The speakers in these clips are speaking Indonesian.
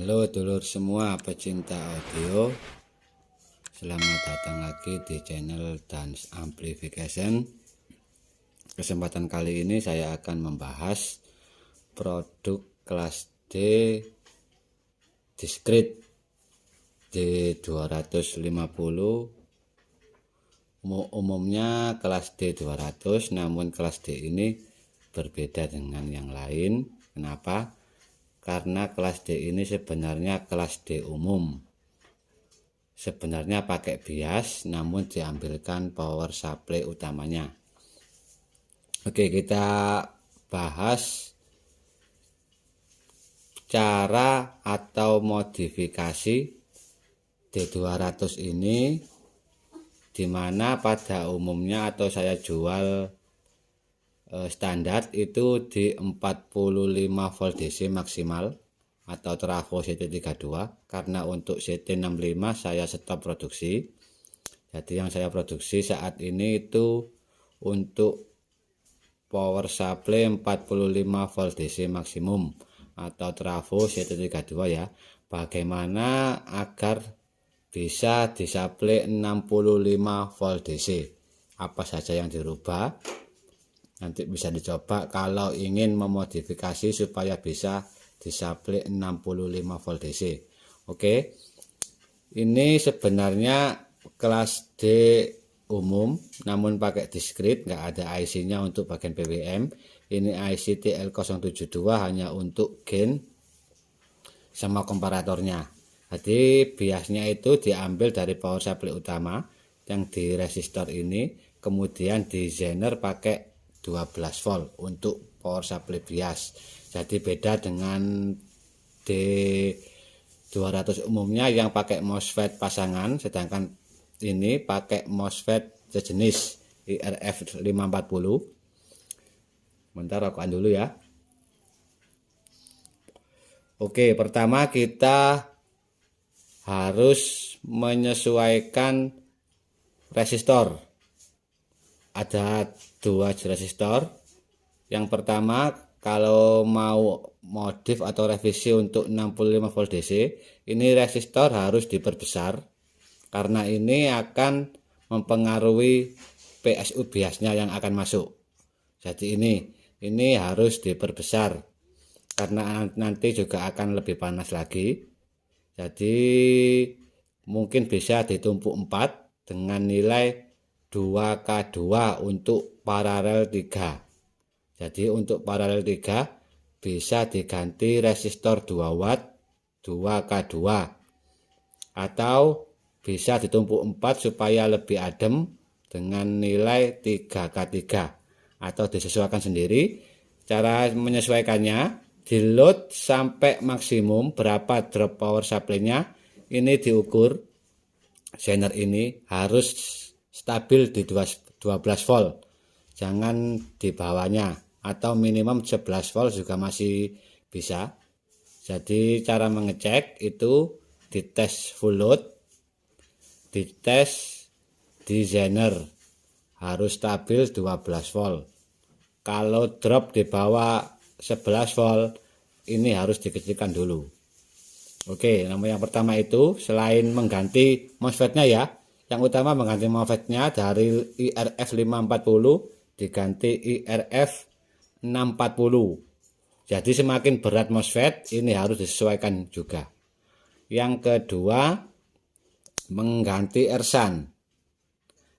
Halo dulur semua pecinta audio, selamat datang lagi di channel Dance Amplification. Kesempatan kali ini saya akan membahas produk kelas D discrete D250. Umumnya kelas D200, namun kelas D ini berbeda dengan yang lain. Kenapa? Karena kelas D ini sebenarnya kelas D umum. Sebenarnya pakai bias, namun diambilkan power supply utamanya. Oke, kita bahas cara atau modifikasi D200 ini, dimana pada umumnya atau saya jual standar itu di 45 volt DC maksimal atau trafo CT32, karena untuk CT65 saya stop produksi. Jadi yang saya produksi saat ini itu untuk power supply 45 volt DC maksimum atau trafo CT32 ya. Bagaimana agar bisa disuplai 65 volt DC? Apa saja yang dirubah? Nanti bisa dicoba kalau ingin memodifikasi supaya bisa disuplai 65 volt DC. Oke, ini sebenarnya kelas D umum, namun pakai discrete, nggak ada IC nya untuk bagian PWM. Ini IC TL072 hanya untuk gain sama komparatornya. Jadi biasnya itu diambil dari power supply utama yang di resistor ini, kemudian di zener pakai 12 volt untuk power supply bias. Jadi beda dengan D200 umumnya yang pakai MOSFET pasangan, sedangkan ini pakai MOSFET sejenis IRF 540. Bentar rokokan dulu ya. Oke, pertama kita harus menyesuaikan resistor. Ada dua resistor. Yang pertama, kalau mau modif atau revisi untuk 65 volt DC, ini resistor harus diperbesar karena ini akan mempengaruhi PSU biasnya yang akan masuk. Jadi ini harus diperbesar karena nanti juga akan lebih panas lagi. Jadi mungkin bisa ditumpuk 4 dengan nilai 2K2 untuk paralel 3. Jadi untuk paralel 3 bisa diganti resistor 2 watt 2K2 atau bisa ditumpuk 4 supaya lebih adem dengan nilai 3K3 atau disesuaikan sendiri. Cara menyesuaikannya, di load sampai maksimum berapa drop power supply-nya, ini diukur. Zener ini harus stabil di 12 volt, jangan di bawahnya, atau minimum 11 volt juga masih bisa. Jadi cara mengecek itu dites full load, dites di zener harus stabil 12 volt. Kalau drop di bawah 11 volt, ini harus dikecilkan dulu. Oke, nomor yang pertama itu selain mengganti MOSFET-nya ya, yang utama mengganti MOSFET-nya dari IRF 540 diganti IRF 640. Jadi semakin berat MOSFET, ini harus disesuaikan juga. Yang kedua, mengganti ersan.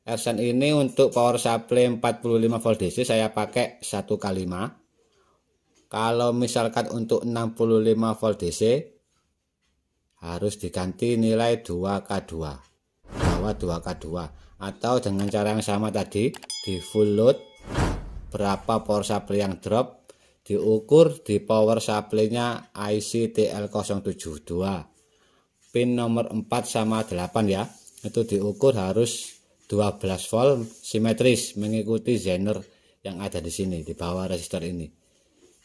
Ersan ini untuk power supply 45 volt DC saya pakai 1K5. Kalau misalkan untuk 65 volt DC harus diganti nilai 2K2, bawah 2K2, atau dengan cara yang sama tadi, di full load berapa power supply yang drop, diukur di power supply-nya IC TL072 pin nomor 4 sama 8 ya, itu diukur harus 12 volt simetris mengikuti zener yang ada di sini di bawah resistor ini.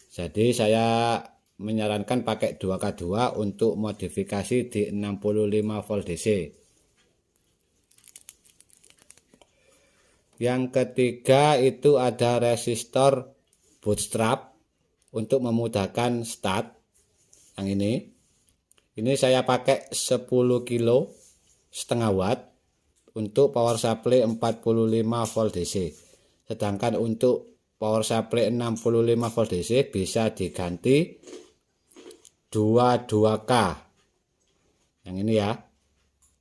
Jadi saya menyarankan pakai 2K2 untuk modifikasi di 65 volt DC. Yang ketiga itu ada resistor bootstrap untuk memudahkan start. Yang ini Ini saya pakai 10 kilo setengah watt untuk power supply 45 volt DC. Sedangkan untuk power supply 65 volt DC bisa diganti 22K. Yang ini ya,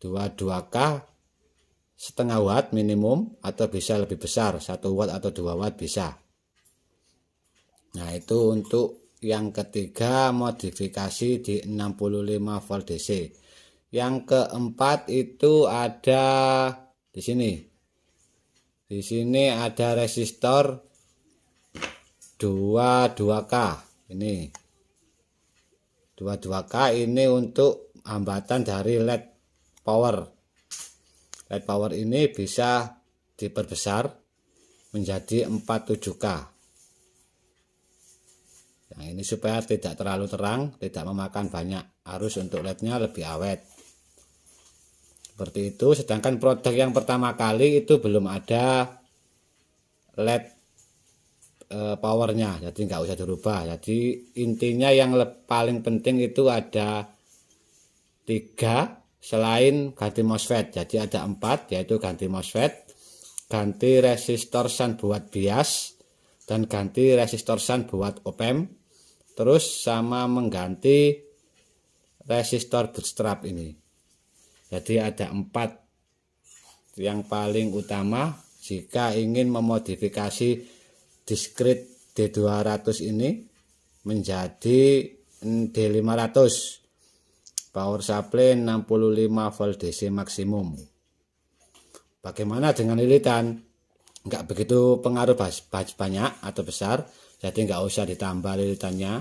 22K setengah watt minimum, atau bisa lebih besar 1 watt atau 2 watt bisa. Nah, itu untuk yang ketiga modifikasi di 65 volt DC. Yang keempat itu ada di sini. Di sini ada resistor 22K. Ini 22K ini untuk hambatan dari LED power. LED power ini bisa diperbesar menjadi 47K. Yang ini supaya tidak terlalu terang, tidak memakan banyak arus untuk LED-nya, lebih awet. Seperti itu. Sedangkan produk yang pertama kali itu belum ada LED powernya, jadi nggak usah dirubah. Jadi intinya yang paling penting itu ada 3 selain ganti MOSFET. Jadi ada 4, yaitu ganti MOSFET, ganti resistor shunt buat bias, dan ganti resistor shunt buat op-amp, terus sama mengganti resistor bootstrap ini. Jadi ada 4 yang paling utama jika ingin memodifikasi discrete D200 ini menjadi D500 power supply 65 volt DC maksimum. Bagaimana dengan lilitan? Enggak begitu pengaruh banyak atau besar, jadi enggak usah ditambah lilitannya.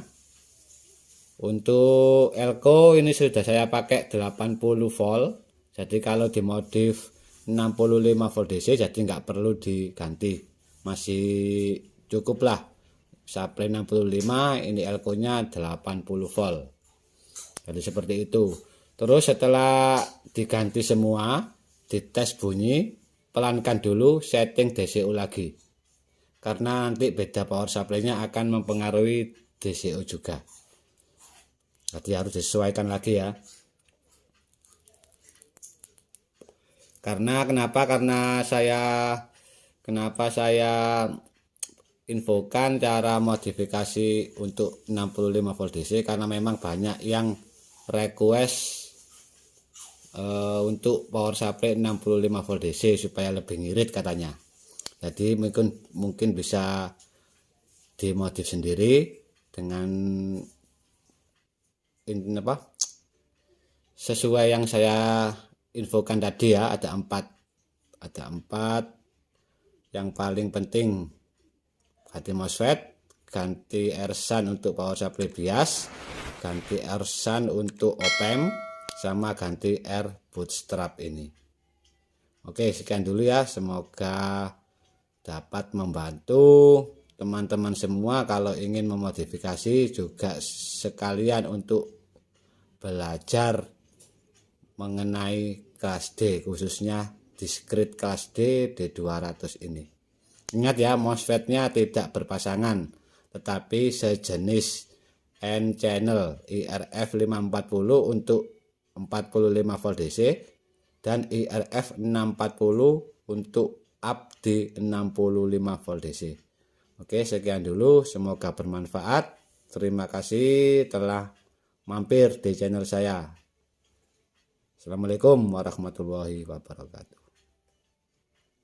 Untuk elko ini sudah saya pakai 80 volt, jadi kalau dimodif 65 volt DC jadi enggak perlu diganti, masih cukup lah. Supply 65, ini elko nya 80 volt. Jadi seperti itu. Terus setelah diganti semua, dites bunyi, pelankan dulu, setting DCO lagi. Karena nanti beda power supply-nya akan mempengaruhi DCO juga. Jadi harus disesuaikan lagi ya. Kenapa saya infokan cara modifikasi untuk 65 volt DC, karena memang banyak yang request untuk power supply 65 volt DC supaya lebih ngirit katanya. Jadi mungkin bisa dimodif sendiri dengan sesuai yang saya infokan tadi ya. Ada 4 yang paling penting: ganti MOSFET, ganti R-shunt untuk power supply bias, ganti R-shunt untuk op-amp, sama ganti R bootstrap ini. Oke, sekian dulu ya. Semoga dapat membantu teman-teman semua kalau ingin memodifikasi, juga sekalian untuk belajar mengenai kelas D, khususnya discrete kelas D D200 ini. Ingat ya, MOSFET-nya tidak berpasangan, tetapi sejenis N-channel IRF 540 untuk 45 volt DC dan IRF 640 untuk up di 65 volt DC. Oke, sekian dulu, semoga bermanfaat. Terima kasih telah mampir di channel saya. Assalamualaikum warahmatullahi wabarakatuh.